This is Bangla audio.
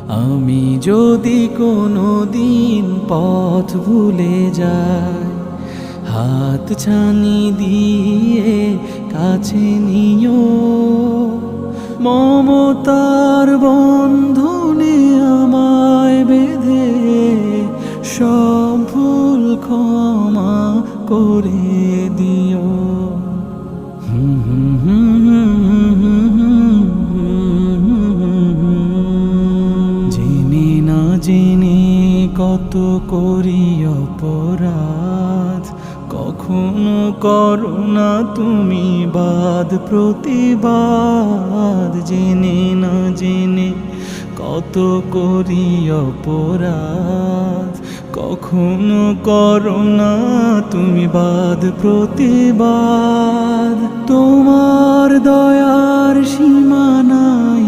আমি যদি কোনো দিন পথ ভুলে যাই, হাত ছানি দিয়ে কাছে নিও, মমতার বন্ধনে আমায় বেঁধে সব ভুল ক্ষমা করে দিও। জেনে না জেনে কত করি অপরাধ, কখনো করো না তুমি বাদ প্রতিবাদ। জেনে না জেনে কত করি অপরাধ, কখনো করো না তুমি বাদ প্রতিবাদ। তোমার দয়ার সীমা নাই